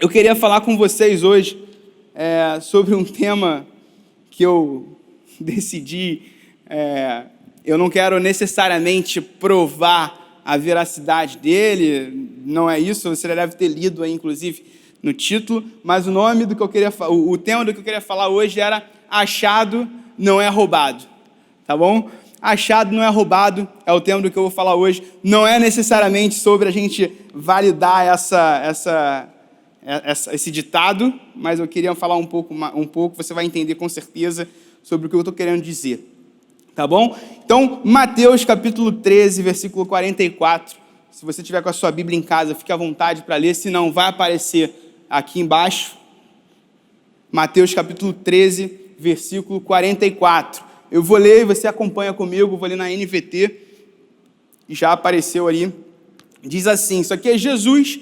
Eu queria falar com vocês hoje sobre um tema que eu decidi. Eu não quero necessariamente provar a veracidade dele, não é isso, você já deve ter lido aí, inclusive, no título, mas o nome do que eu queria o tema do que eu queria falar hoje era Achado não é roubado, tá bom? Achado não é roubado é o tema do que eu vou falar hoje. Não é necessariamente sobre a gente validar esse ditado, mas eu queria falar um pouco, você vai entender com certeza sobre o que eu estou querendo dizer. Tá bom? Então, Mateus capítulo 13, versículo 44. Se você tiver com a sua Bíblia em casa, fique à vontade para ler, senão vai aparecer aqui embaixo. Mateus capítulo 13, versículo 44. Eu vou ler e você acompanha comigo, vou ler na NVT, já apareceu ali. Diz assim, isso aqui é Jesus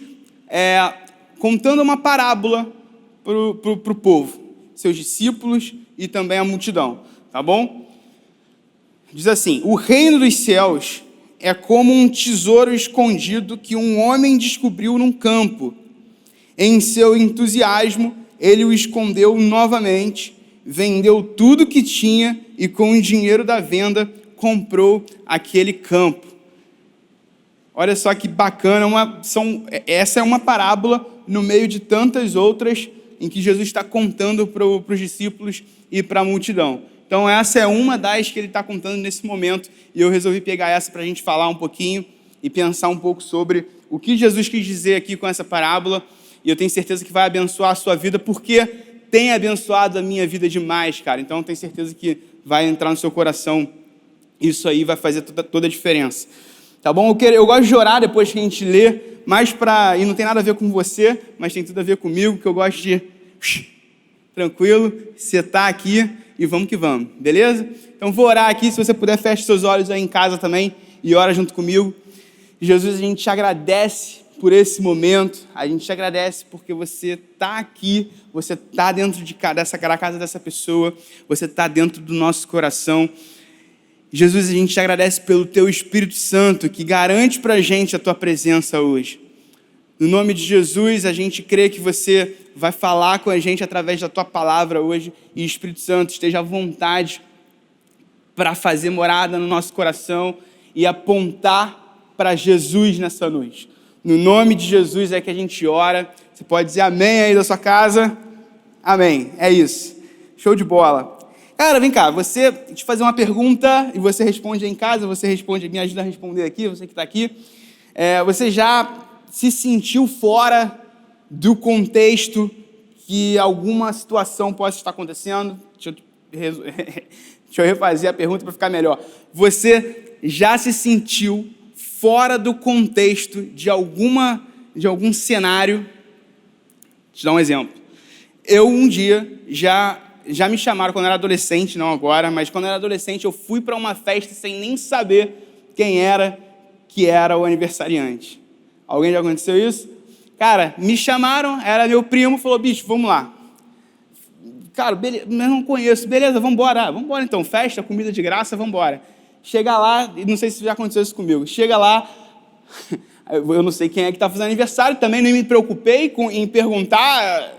contando uma parábola para o povo, seus discípulos e também a multidão, tá bom? Diz assim, o reino dos céus é como um tesouro escondido que um homem descobriu num campo. Em seu entusiasmo, ele o escondeu novamente, vendeu tudo que tinha e com o dinheiro da venda comprou aquele campo. Olha só que bacana, essa é uma parábola no meio de tantas outras em que Jesus está contando para os discípulos e para a multidão. Então essa é uma das que ele está contando nesse momento e eu resolvi pegar essa para a gente falar um pouquinho e pensar um pouco sobre o que Jesus quis dizer aqui com essa parábola e eu tenho certeza que vai abençoar a sua vida porque tem abençoado a minha vida demais, cara. Então, eu tenho certeza que vai entrar no seu coração. Isso aí vai fazer toda a diferença. Tá bom? Eu gosto de orar depois que a gente lê, e não tem nada a ver com você, mas tem tudo a ver comigo, que eu gosto de... Tranquilo, você tá aqui e vamos que vamos, beleza? Então, vou orar aqui. Se você puder, feche seus olhos aí em casa também e ora junto comigo. Jesus, a gente te agradece por esse momento, a gente te agradece porque você está aqui, você está dentro da casa dessa pessoa, você está dentro do nosso coração. Jesus, a gente te agradece pelo teu Espírito Santo, que garante para a gente a tua presença hoje. No nome de Jesus, a gente crê que você vai falar com a gente através da tua palavra hoje, e Espírito Santo, esteja à vontade para fazer morada no nosso coração e apontar para Jesus nessa noite. No nome de Jesus é que a gente ora. Você pode dizer amém aí da sua casa? Amém, é isso. Show de bola. Cara, vem cá, te fazer uma pergunta e você responde aí em casa, me ajuda a responder aqui, você que está aqui. Você já se sentiu fora do contexto que alguma situação possa estar acontecendo? Deixa eu refazer a pergunta para ficar melhor. Você já se sentiu fora do contexto de algum cenário? Vou te dar um exemplo. Eu um dia já me chamaram quando eu era adolescente, não agora, mas quando eu era adolescente eu fui para uma festa sem nem saber quem era o aniversariante. Alguém já aconteceu isso? Cara, me chamaram, era meu primo, falou, bicho, vamos lá. Cara, beleza, mas não conheço, beleza, vamos embora então, festa, comida de graça, vamos embora. Chega lá, não sei se já aconteceu isso comigo, chega lá, eu não sei quem é que está fazendo aniversário, também nem me preocupei em perguntar,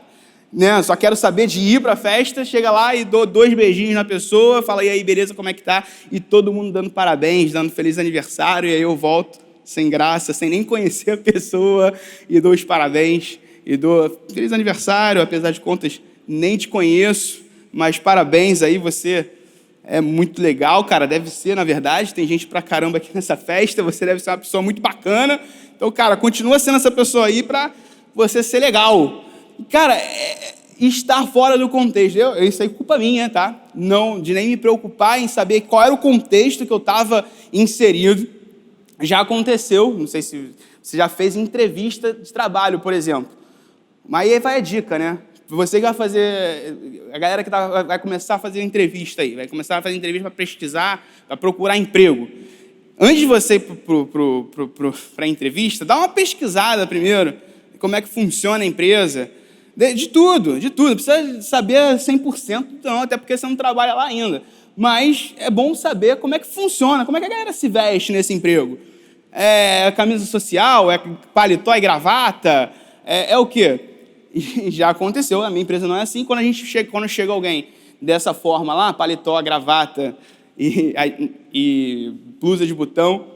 né? Só quero saber de ir para a festa, chega lá e dou 2 beijinhos na pessoa, fala, e aí, beleza, como é que tá? E todo mundo dando parabéns, dando feliz aniversário, e aí eu volto sem graça, sem nem conhecer a pessoa, e dou os parabéns, e dou feliz aniversário, apesar de contas, nem te conheço, mas parabéns aí, você... É muito legal, cara, deve ser, na verdade, tem gente pra caramba aqui nessa festa, você deve ser uma pessoa muito bacana, então, cara, continua sendo essa pessoa aí pra você ser legal. E, cara, estar fora do contexto, isso aí é culpa minha, tá? Não, de nem me preocupar em saber qual era o contexto que eu estava inserido. Já aconteceu, não sei se você já fez entrevista de trabalho, por exemplo, mas aí vai a dica, né? Você que vai fazer, a galera que vai começar a fazer entrevista aí, vai começar a fazer entrevista para pesquisar, para procurar emprego. Antes de você ir para a entrevista, dá uma pesquisada primeiro, como é que funciona a empresa, de tudo, não precisa saber 100%, não, até porque você não trabalha lá ainda. Mas é bom saber como é que funciona, como é que a galera se veste nesse emprego. É camisa social, é paletó e gravata, é o quê? E já aconteceu, a minha empresa não é assim. Quando chega alguém dessa forma lá, paletó, gravata e blusa de botão,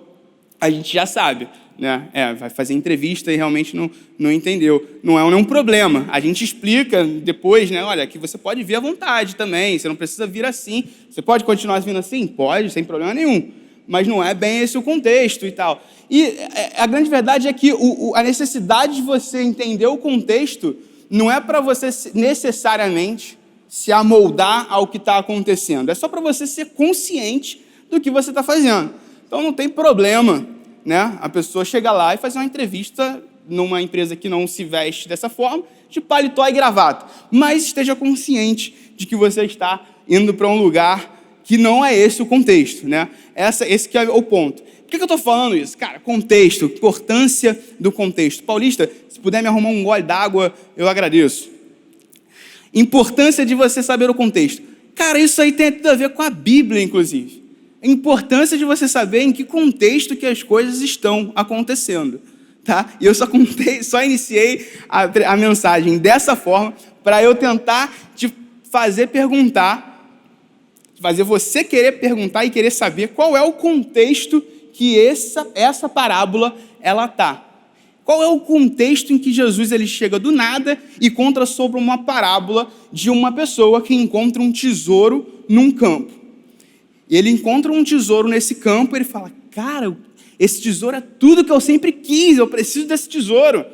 a gente já sabe, né? Vai fazer entrevista e realmente não entendeu. Não é nenhum problema. A gente explica depois, né? Olha, que você pode vir à vontade também, você não precisa vir assim. Você pode continuar vindo assim? Pode, sem problema nenhum. Mas não é bem esse o contexto e tal. E a grande verdade é que a necessidade de você entender o contexto não é para você necessariamente se amoldar ao que está acontecendo. É só para você ser consciente do que você está fazendo. Então não tem problema, né? A pessoa chegar lá e fazer uma entrevista numa empresa que não se veste dessa forma, de paletó e gravata. Mas esteja consciente de que você está indo para um lugar que não é esse o contexto, né? Esse que é o ponto. Por que eu estou falando isso? Cara, contexto, importância do contexto. Paulista, se puder me arrumar um gole d'água, eu agradeço. Importância de você saber o contexto. Cara, isso aí tem tudo a ver com a Bíblia, inclusive. A importância de você saber em que contexto que as coisas estão acontecendo, tá? E eu só iniciei a mensagem dessa forma para eu tentar te fazer perguntar, fazer você querer perguntar e querer saber qual é o contexto que essa parábola ela tá. Qual é o contexto em que Jesus ele chega do nada e conta sobre uma parábola de uma pessoa que encontra um tesouro num campo. Ele encontra um tesouro nesse campo e ele fala, cara, esse tesouro é tudo que eu sempre quis, eu preciso desse tesouro.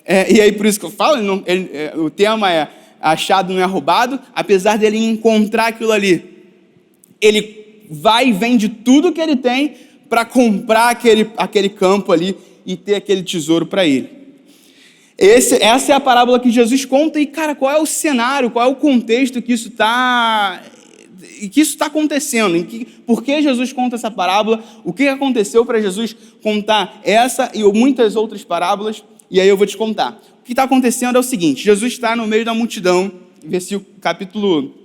E aí por isso que eu falo, o tema é achado não é roubado, apesar dele encontrar aquilo ali. Ele vai e vende tudo que ele tem para comprar aquele campo ali e ter aquele tesouro para ele. Essa é a parábola que Jesus conta e, cara, qual é o cenário, qual é o contexto que isso está acontecendo? Por que Jesus conta essa parábola? O que aconteceu para Jesus contar essa e muitas outras parábolas? E aí eu vou te contar. O que está acontecendo é o seguinte, Jesus está no meio da multidão, capítulo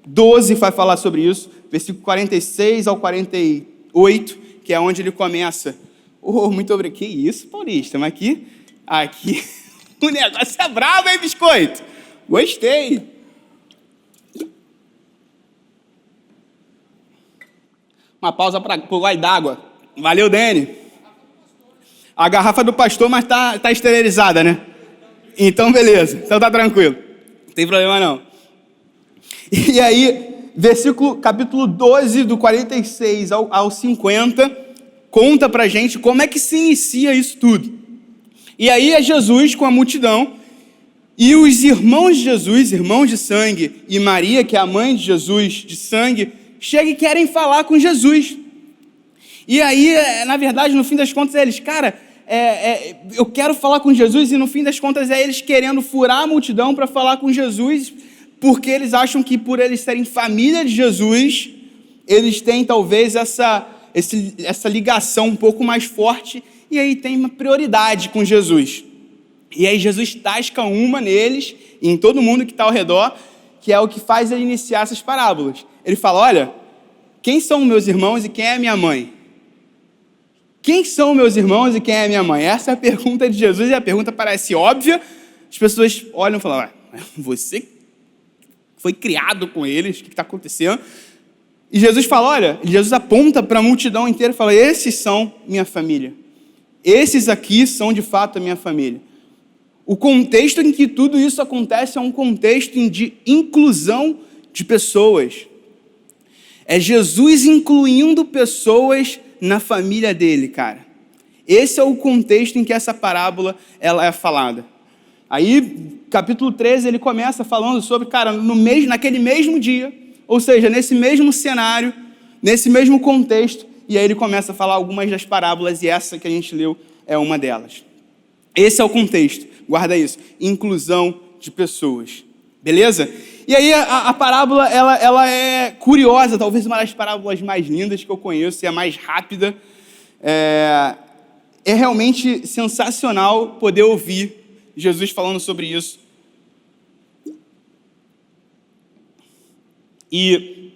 12 vai falar sobre isso, versículo 46 ao 48, que é onde ele começa. Muito obrigado. Que isso, Paulista? Mas aqui o negócio é bravo, hein, biscoito? Gostei. Uma pausa para o gole d'água. Valeu, Dani. A garrafa do pastor, mas tá esterilizada, né? Então, beleza. Então tá tranquilo. Não tem problema, não. E aí, capítulo 12, do 46 ao 50, conta pra gente como é que se inicia isso tudo. E aí é Jesus com a multidão, e os irmãos de Jesus, irmãos de sangue, e Maria, que é a mãe de Jesus, de sangue, chegam e querem falar com Jesus. E aí, na verdade, no fim das contas, eles, cara, eu quero falar com Jesus, e no fim das contas é eles querendo furar a multidão para falar com Jesus, porque eles acham que por eles serem família de Jesus, eles têm talvez essa ligação um pouco mais forte, e aí tem uma prioridade com Jesus. E aí Jesus tasca uma neles, e em todo mundo que está ao redor, que é o que faz ele iniciar essas parábolas. Ele fala, olha, quem são meus irmãos e quem é minha mãe? Quem são meus irmãos e quem é minha mãe? Essa é a pergunta de Jesus, e a pergunta parece óbvia, as pessoas olham e falam, você foi criado com eles, o que está acontecendo? E Jesus fala, olha, Jesus aponta para a multidão inteira e fala, esses são minha família. Esses aqui são de fato a minha família. O contexto em que tudo isso acontece é um contexto de inclusão de pessoas. É Jesus incluindo pessoas na família dele, cara. Esse é o contexto em que essa parábola ela é falada. Aí, capítulo 13, ele começa falando sobre, cara, naquele mesmo dia, ou seja, nesse mesmo cenário, nesse mesmo contexto, e aí ele começa a falar algumas das parábolas, e essa que a gente leu é uma delas. Esse é o contexto, guarda isso, inclusão de pessoas, beleza? E aí a parábola, ela é curiosa, talvez uma das parábolas mais lindas que eu conheço, e a mais rápida. É realmente sensacional poder ouvir Jesus falando sobre isso. E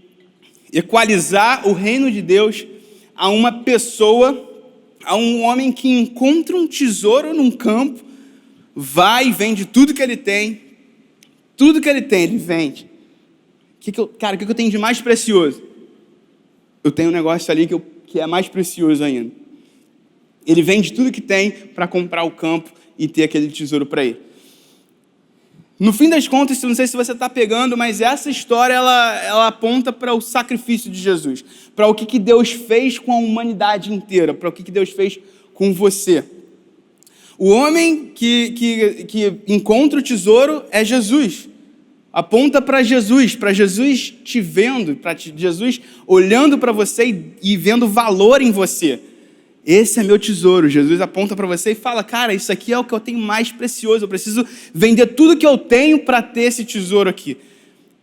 equalizar o reino de Deus a uma pessoa, a um homem que encontra um tesouro num campo, vai e vende tudo que ele tem. Tudo que ele tem, ele vende. Cara, o que eu tenho de mais precioso? Eu tenho um negócio ali que é mais precioso ainda. Ele vende tudo que tem para comprar o campo e ter aquele tesouro para ele. No fim das contas, não sei se você está pegando, mas essa história ela aponta para o sacrifício de Jesus, para o que Deus fez com a humanidade inteira, para o que Deus fez com você. O homem que encontra o tesouro é Jesus. Aponta para Jesus te vendo, para Jesus olhando para você e vendo valor em você. Esse é meu tesouro. Jesus aponta para você e fala, cara, isso aqui é o que eu tenho mais precioso, eu preciso vender tudo que eu tenho para ter esse tesouro aqui.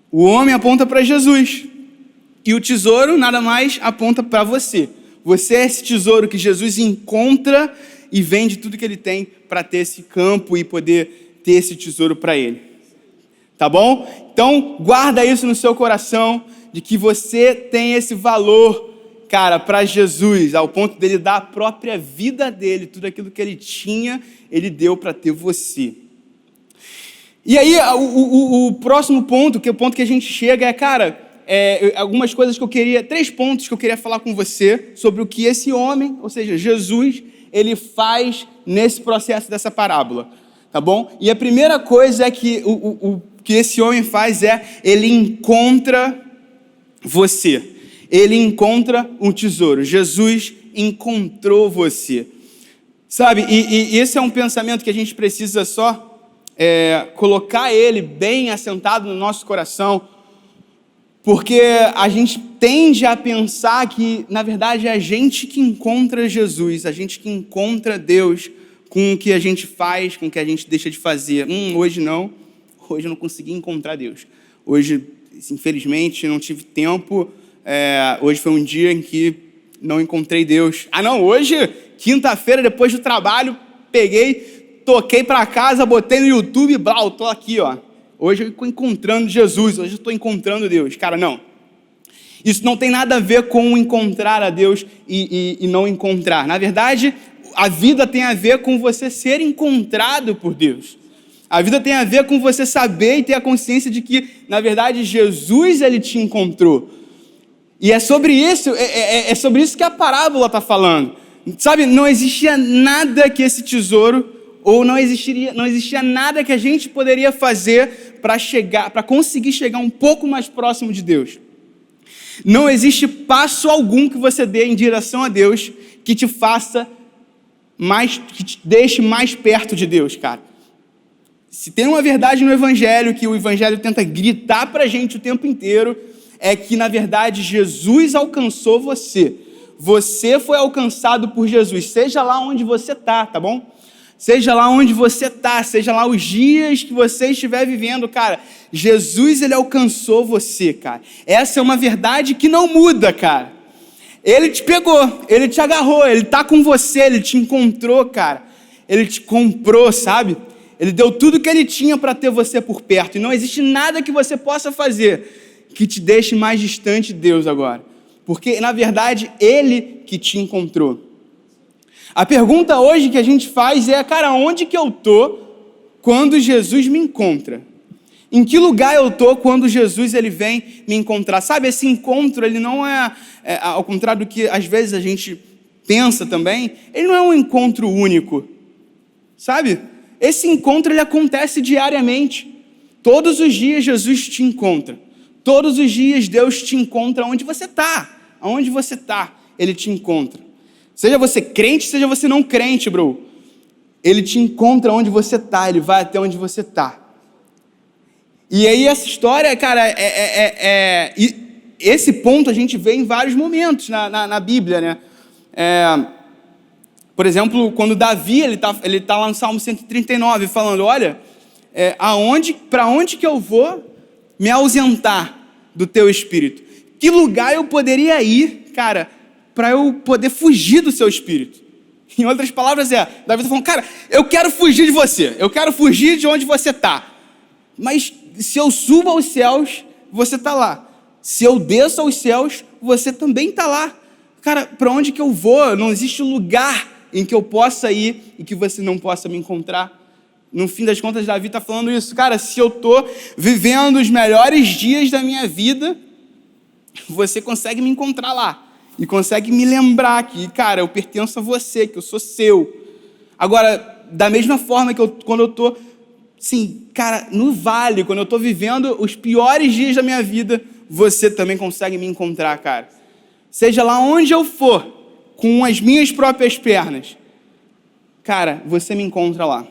O homem aponta para Jesus e o tesouro nada mais aponta para você. Você é esse tesouro que Jesus encontra e vende tudo que ele tem para ter esse campo e poder ter esse tesouro para ele. Tá bom? Então, guarda isso no seu coração, de que você tem esse valor, cara, para Jesus, ao ponto dele dar a própria vida dele, tudo aquilo que ele tinha, ele deu para ter você. E aí, o próximo ponto, que é o ponto que a gente chega, cara, algumas coisas que eu queria, 3 pontos que eu queria falar com você sobre o que esse homem, ou seja, Jesus, ele faz nesse processo dessa parábola, tá bom? E a primeira coisa é que o que esse homem faz ele encontra você. Ele encontra um tesouro. Jesus encontrou você. Sabe, e esse é um pensamento que a gente precisa só colocar ele bem assentado no nosso coração, porque a gente tende a pensar que, na verdade, é a gente que encontra Jesus, a gente que encontra Deus com o que a gente faz, com o que a gente deixa de fazer. Hoje não. Hoje eu não consegui encontrar Deus. Hoje, infelizmente, não tive tempo. Hoje foi um dia em que não encontrei Deus. Hoje, quinta-feira, depois do trabalho, peguei, toquei para casa, botei no YouTube e blá, estou aqui, ó. Hoje eu estou encontrando Jesus, hoje eu estou encontrando Deus. Cara, não. Isso não tem nada a ver com encontrar a Deus e não encontrar. Na verdade, a vida tem a ver com você ser encontrado por Deus. A vida tem a ver com você saber e ter a consciência de que, na verdade, Jesus, ele te encontrou. E é sobre isso, sobre isso que a parábola está falando. Sabe, não existia nada que esse tesouro, ou não existia nada que a gente poderia fazer para conseguir chegar um pouco mais próximo de Deus. Não existe passo algum que você dê em direção a Deus que te deixe mais perto de Deus, cara. Se tem uma verdade no Evangelho, que o Evangelho tenta gritar para a gente o tempo inteiro, é que, na verdade, Jesus alcançou você. Você foi alcançado por Jesus, seja lá onde você está, tá bom? Seja lá onde você está, seja lá os dias que você estiver vivendo, cara, Jesus, ele alcançou você, cara. Essa é uma verdade que não muda, cara. Ele te pegou, ele te agarrou, ele está com você, ele te encontrou, cara. Ele te comprou, sabe? Ele deu tudo que ele tinha para ter você por perto. E não existe nada que você possa fazer que te deixe mais distante de Deus agora. Porque, na verdade, ele que te encontrou. A pergunta hoje que a gente faz é, cara, onde que eu estou quando Jesus me encontra? Em que lugar eu estou quando Jesus ele vem me encontrar? Sabe, esse encontro, ele não ao contrário do que às vezes a gente pensa também, ele não é um encontro único. Sabe? Esse encontro ele acontece diariamente. Todos os dias Jesus te encontra. Todos os dias Deus te encontra onde você está. Aonde você está, Ele te encontra. Seja você crente, seja você não crente, bro. Ele te encontra onde você está, Ele vai até onde você está. E aí essa história, cara, esse ponto a gente vê em vários momentos na Bíblia, né? Por exemplo, quando Davi, ele tá lá no Salmo 139, falando, olha, para onde que eu vou me ausentar do teu espírito? Que lugar eu poderia ir, cara, para eu poder fugir do seu espírito? Em outras palavras, Davi está falando, cara, eu quero fugir de você, eu quero fugir de onde você está. Mas se eu subo aos céus, você está lá. Se eu desço aos céus, você também está lá. Cara, para onde que eu vou? Não existe lugar em que eu possa ir e que você não possa me encontrar. No fim das contas, Davi está falando isso. Cara, se eu estou vivendo os melhores dias da minha vida, você consegue me encontrar lá. E consegue me lembrar que, cara, eu pertenço a você, que eu sou seu. Agora, da mesma forma que quando eu estou, sim, cara, no vale, quando eu estou vivendo os piores dias da minha vida, você também consegue me encontrar, cara. Seja lá onde eu for, com as minhas próprias pernas, cara, você me encontra lá.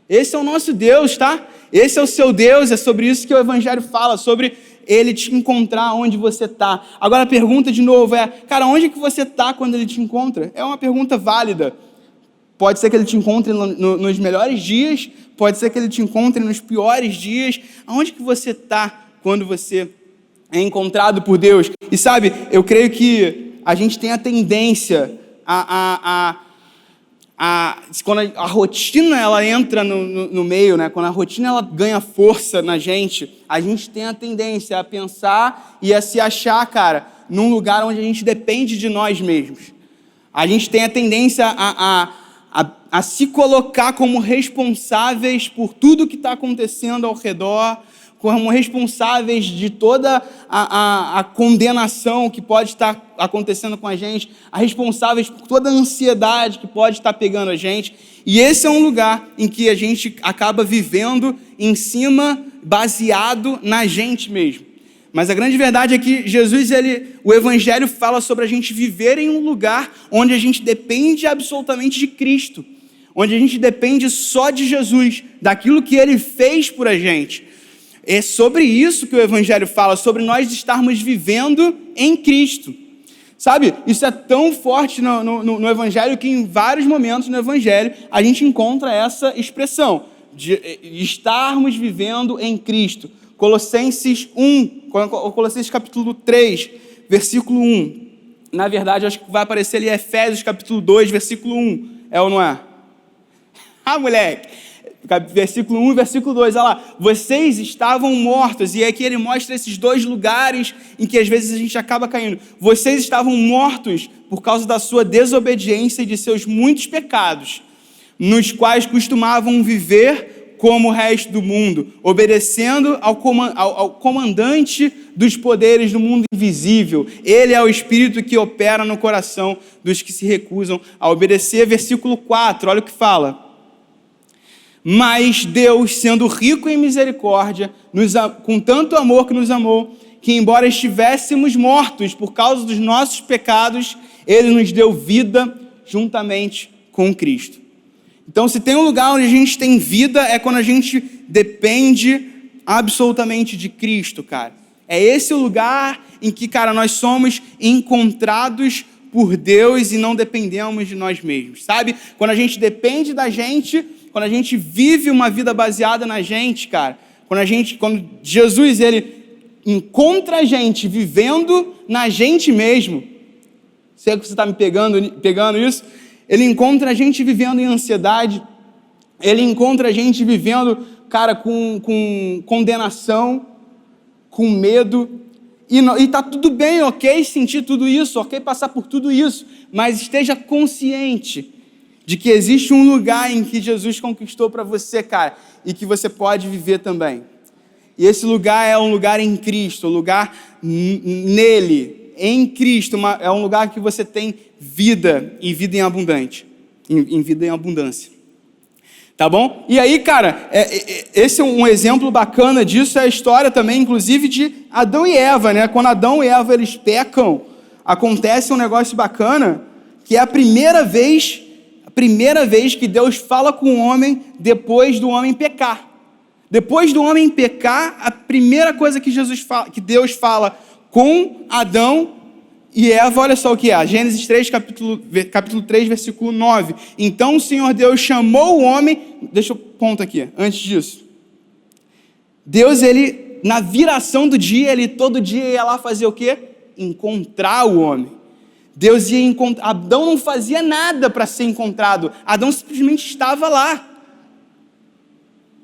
Esse é o nosso Deus, tá? Esse é o seu Deus, é sobre isso que o Evangelho fala, sobre Ele te encontrar onde você está. Agora a pergunta de novo é, cara, onde que você está quando Ele te encontra? É uma pergunta válida. Pode ser que Ele te encontre nos melhores dias, pode ser que Ele te encontre nos piores dias. Aonde que você está quando você é encontrado por Deus? E sabe, eu creio que a gente tem a tendência quando a rotina ela entra no meio, né? Quando a rotina ela ganha força na gente, a gente tem a tendência a pensar e a se achar, cara, num lugar onde a gente depende de nós mesmos. A gente tem a tendência a se colocar como responsáveis por tudo que está acontecendo ao redor, como responsáveis de toda a condenação que pode estar acontecendo com a gente, responsáveis por toda a ansiedade que pode estar pegando a gente. E esse é um lugar em que a gente acaba vivendo em cima, baseado na gente mesmo. Mas a grande verdade é que Jesus, o Evangelho fala sobre a gente viver em um lugar onde a gente depende absolutamente de Cristo, onde a gente depende só de Jesus, daquilo que Ele fez por a gente. É sobre isso que o Evangelho fala, sobre nós estarmos vivendo em Cristo. Sabe, isso é tão forte no Evangelho que em vários momentos no Evangelho a gente encontra essa expressão, de estarmos vivendo em Cristo. Colossenses 1, Colossenses capítulo 3, versículo 1. Na verdade, acho que vai aparecer ali Efésios capítulo 2, versículo 1. É ou não é? Ah, moleque! Versículo 1 e versículo 2, olha lá, vocês estavam mortos, e aqui ele mostra esses dois lugares em que às vezes a gente acaba caindo. Vocês estavam mortos por causa da sua desobediência e de seus muitos pecados, nos quais costumavam viver como o resto do mundo, obedecendo ao comandante dos poderes do mundo invisível. Ele é o Espírito que opera no coração dos que se recusam a obedecer. Versículo 4, olha o que fala. Mas Deus, sendo rico em misericórdia, com tanto amor que nos amou, que embora estivéssemos mortos por causa dos nossos pecados, Ele nos deu vida juntamente com Cristo. Então, se tem um lugar onde a gente tem vida, é quando a gente depende absolutamente de Cristo, cara. É esse o lugar em que, cara, nós somos encontrados por Deus e não dependemos de nós mesmos, sabe? Quando a gente depende da gente, quando a gente vive uma vida baseada na gente, cara, quando Jesus, ele encontra a gente vivendo na gente mesmo, sei que você está me pegando isso, ele encontra a gente vivendo em ansiedade, ele encontra a gente vivendo, cara, com condenação, com medo, e está tudo bem, ok, sentir tudo isso, ok, passar por tudo isso, mas esteja consciente de que existe um lugar em que Jesus conquistou para você, cara, e que você pode viver também. E esse lugar é um lugar em Cristo, um lugar nele, em Cristo, é um lugar que você tem vida e vida em abundante, em vida em abundância. Tá bom? E aí, cara, esse é um exemplo bacana disso, é a história também, inclusive, de Adão e Eva, né? Quando Adão e Eva, eles pecam, acontece um negócio bacana, que é a primeira vez que Deus fala com o homem depois do homem pecar. Depois do homem pecar, a primeira coisa que Deus fala com Adão e Eva, olha só o que é, Gênesis 3, capítulo 3, versículo 9. Então o Senhor Deus chamou o homem, deixa eu ponto aqui, antes disso. Deus, ele, na viração do dia, ele todo dia ia lá fazer o quê? Encontrar o homem. Deus ia encontrar, Adão não fazia nada para ser encontrado, Adão simplesmente estava lá.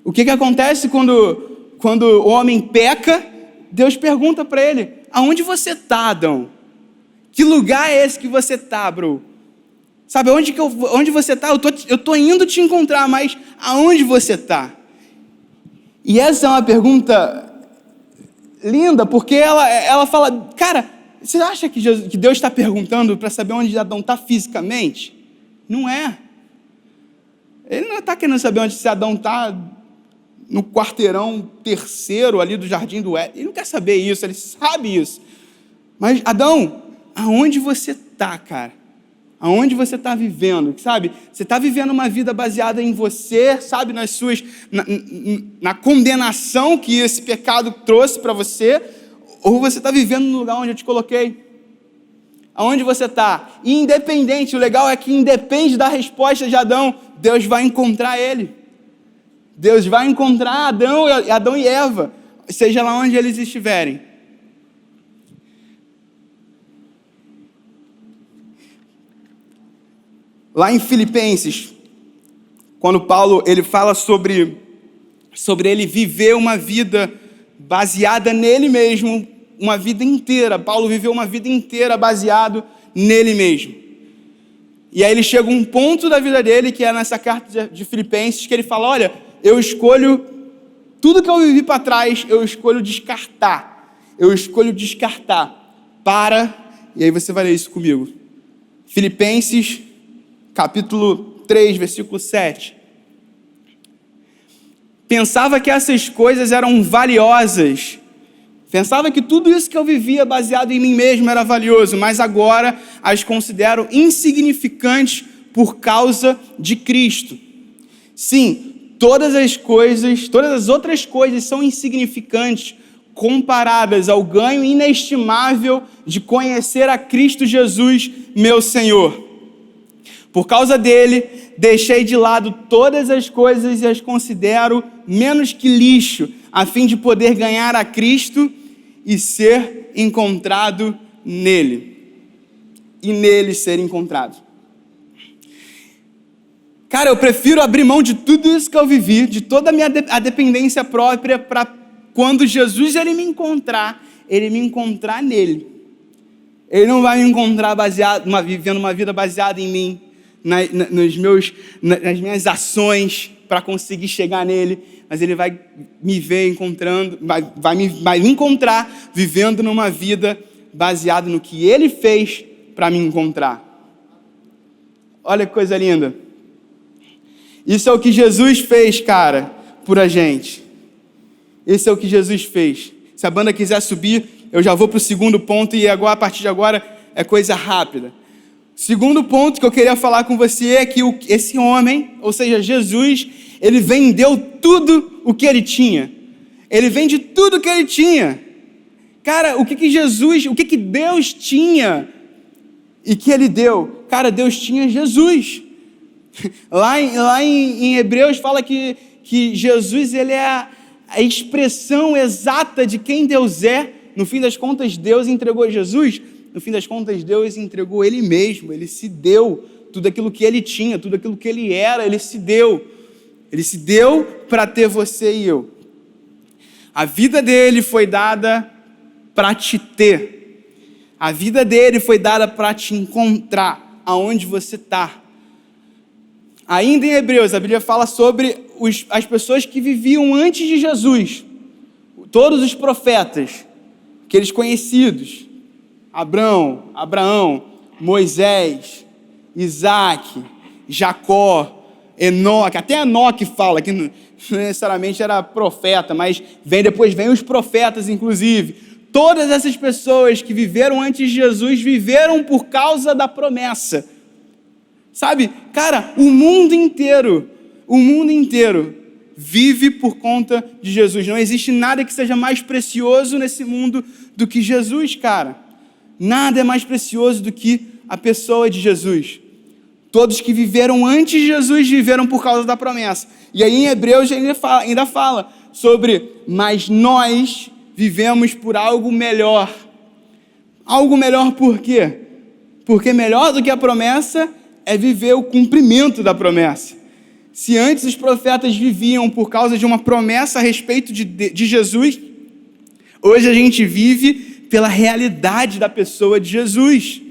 O que acontece quando o homem peca? Deus pergunta para ele, aonde você está, Adão? Que lugar é esse que você está, bro? Sabe, onde você está? Eu tô indo te encontrar, mas aonde você está? E essa é uma pergunta linda, porque ela fala, cara, você acha que Deus está perguntando para saber onde Adão está fisicamente? Não é. Ele não está querendo saber onde Adão está no quarteirão terceiro ali do Jardim do Éden. Ele não quer saber isso, ele sabe isso. Mas, Adão, aonde você está, cara? Aonde você está vivendo, sabe? Você está vivendo uma vida baseada em você, sabe? Na condenação que esse pecado trouxe para você, ou você está vivendo no lugar onde eu te coloquei? Aonde você está? Independente, o legal é que independe da resposta de Adão, Deus vai encontrar ele. Deus vai encontrar Adão e Eva, seja lá onde eles estiverem. Lá em Filipenses, quando Paulo ele fala sobre ele viver uma vida baseada nele mesmo, uma vida inteira. Paulo viveu uma vida inteira baseado nele mesmo. E aí ele chega a um ponto da vida dele, que é nessa carta de Filipenses, que ele fala, olha, eu escolho tudo que eu vivi para trás, eu escolho descartar. E aí você vai ler isso comigo. Filipenses capítulo 3, versículo 7. Pensava que essas coisas eram valiosas. Pensava que tudo isso que eu vivia baseado em mim mesmo era valioso, mas agora as considero insignificantes por causa de Cristo. Sim, todas as outras coisas são insignificantes comparadas ao ganho inestimável de conhecer a Cristo Jesus, meu Senhor. Por causa dele, deixei de lado todas as coisas e as considero menos que lixo, a fim de poder ganhar a Cristo e ser encontrado nele. E nele ser encontrado. Cara, eu prefiro abrir mão de tudo isso que eu vivi, de toda a dependência própria, para quando Jesus ele me encontrar nele. Ele não vai me encontrar vivendo uma vida baseada em mim, nas minhas ações para conseguir chegar nele, mas ele vai me ver encontrando, vai me encontrar vivendo numa vida baseada no que ele fez para me encontrar. Olha que coisa linda. Isso é o que Jesus fez, cara, por a gente. Esse é o que Jesus fez. Se a banda quiser subir, eu já vou para o segundo ponto e agora, a partir de agora é coisa rápida. Segundo ponto que eu queria falar com você é que esse homem, ou seja, Jesus, ele vendeu tudo o que ele tinha. Ele vende tudo o que ele tinha. Cara, o que Deus tinha e que ele deu? Cara, Deus tinha Jesus. Lá em Hebreus fala que Jesus ele é a expressão exata de quem Deus é. No fim das contas, Deus entregou Jesus. No fim das contas, Deus entregou Ele mesmo. Ele se deu tudo aquilo que Ele tinha, tudo aquilo que Ele era, Ele se deu. Ele se deu para ter você e eu. A vida dele foi dada para te ter. A vida dele foi dada para te encontrar aonde você está. Ainda em Hebreus, a Bíblia fala sobre as pessoas que viviam antes de Jesus. Todos os profetas, aqueles conhecidos. Abraão, Moisés, Isaac, Jacó, Enoque. Até Enoque fala que não necessariamente era profeta, mas depois vem os profetas, inclusive. Todas essas pessoas que viveram antes de Jesus viveram por causa da promessa. Sabe, cara, o mundo inteiro vive por conta de Jesus. Não existe nada que seja mais precioso nesse mundo do que Jesus, cara. Nada é mais precioso do que a pessoa de Jesus. Todos que viveram antes de Jesus viveram por causa da promessa. E aí em Hebreus ainda fala sobre, mas nós vivemos por algo melhor. Algo melhor por quê? Porque melhor do que a promessa é viver o cumprimento da promessa. Se antes os profetas viviam por causa de uma promessa a respeito de Jesus, hoje a gente vive pela realidade da pessoa de Jesus.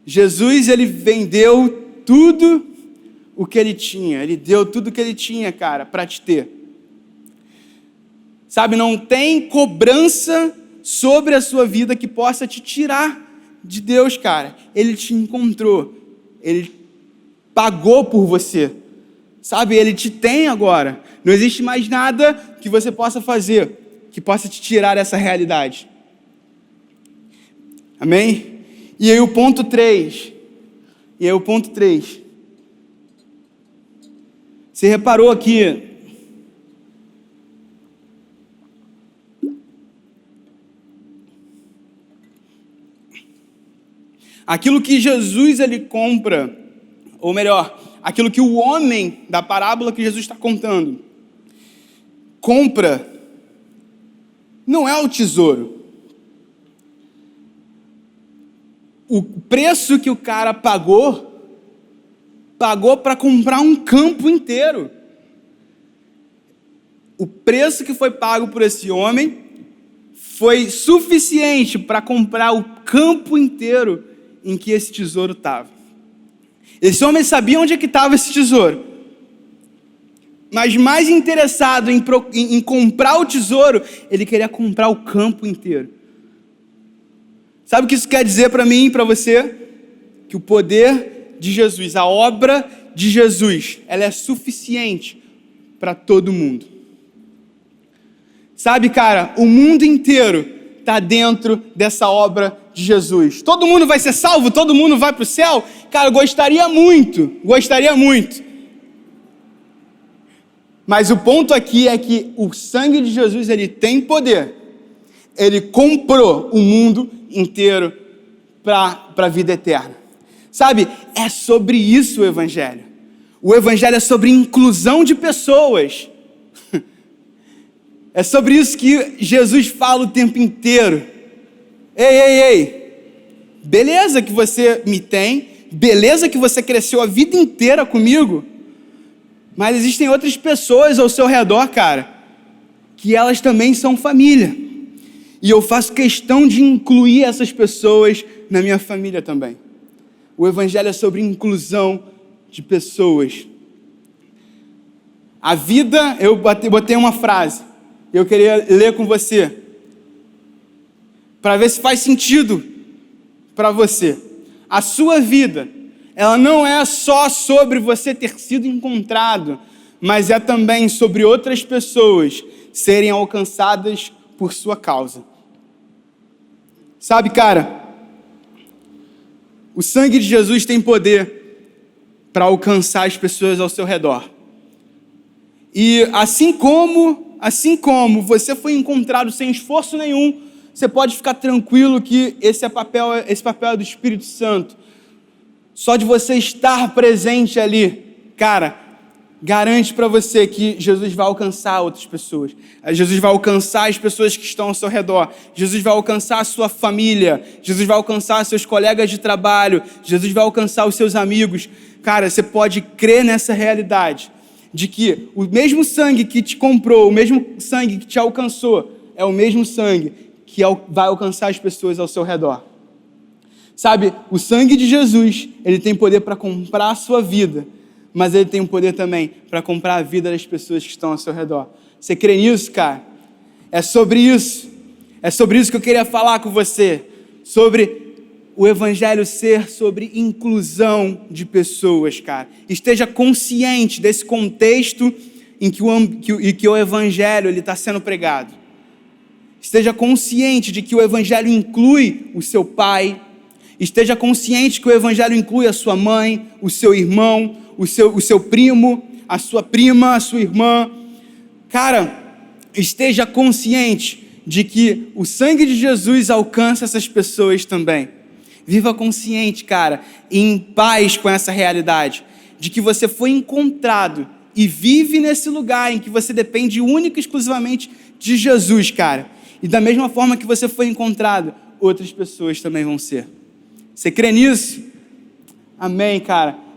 Jesus, ele vendeu tudo o que ele tinha. Ele deu tudo o que ele tinha, cara, para te ter. Sabe, não tem cobrança sobre a sua vida que possa te tirar de Deus, cara. Ele te encontrou. Ele pagou por você. Sabe, ele te tem agora. Não existe mais nada que você possa fazer que possa te tirar dessa realidade. Amém? E aí o ponto 3. Você reparou aqui? Aquilo que Jesus ele compra, ou melhor, aquilo que o homem da parábola que Jesus está contando compra, não é o tesouro. O preço que o cara pagou para comprar um campo inteiro. O preço que foi pago por esse homem foi suficiente para comprar o campo inteiro em que esse tesouro estava. Esse homem sabia onde é que estava esse tesouro, mas mais interessado em comprar o tesouro, ele queria comprar o campo inteiro. Sabe o que isso quer dizer para mim e para você? Que o poder de Jesus, a obra de Jesus, ela é suficiente para todo mundo. Sabe, cara, o mundo inteiro está dentro dessa obra de Jesus. Todo mundo vai ser salvo? Todo mundo vai para o céu? Cara, gostaria muito. Mas o ponto aqui é que o sangue de Jesus, ele tem poder. Ele comprou o mundo inteiro para a vida eterna. Sabe, é sobre isso o Evangelho. O Evangelho é sobre inclusão de pessoas. É sobre isso que Jesus fala o tempo inteiro. Ei, beleza que você me tem, beleza que você cresceu a vida inteira comigo, mas existem outras pessoas ao seu redor, cara, que elas também são família. E eu faço questão de incluir essas pessoas na minha família também. O Evangelho é sobre inclusão de pessoas. A vida, eu botei uma frase, eu queria ler com você, para ver se faz sentido para você. A sua vida, ela não é só sobre você ter sido encontrado, mas é também sobre outras pessoas serem alcançadas por sua causa. Sabe, cara, o sangue de Jesus tem poder para alcançar as pessoas ao seu redor. E assim como você foi encontrado sem esforço nenhum, você pode ficar tranquilo que esse papel é do Espírito Santo. Só de você estar presente ali, cara, garante para você que Jesus vai alcançar outras pessoas. Jesus vai alcançar as pessoas que estão ao seu redor. Jesus vai alcançar a sua família. Jesus vai alcançar seus colegas de trabalho. Jesus vai alcançar os seus amigos. Cara, você pode crer nessa realidade de que o mesmo sangue que te comprou, o mesmo sangue que te alcançou, é o mesmo sangue que vai alcançar as pessoas ao seu redor. Sabe, o sangue de Jesus, ele tem poder para comprar a sua vida, mas ele tem o poder também para comprar a vida das pessoas que estão ao seu redor. Você crê nisso, cara? É sobre isso que eu queria falar com você, sobre o Evangelho ser sobre inclusão de pessoas, cara. Esteja consciente desse contexto em que o Evangelho está sendo pregado. Esteja consciente de que o Evangelho inclui o seu pai. Esteja consciente que o Evangelho inclui a sua mãe, o seu irmão, o seu primo, a sua prima, a sua irmã. Cara, esteja consciente de que o sangue de Jesus alcança essas pessoas também. Viva consciente, cara, em paz com essa realidade, de que você foi encontrado e vive nesse lugar em que você depende única e exclusivamente de Jesus, cara. E da mesma forma que você foi encontrado, outras pessoas também vão ser. Você crê nisso? Amém, cara.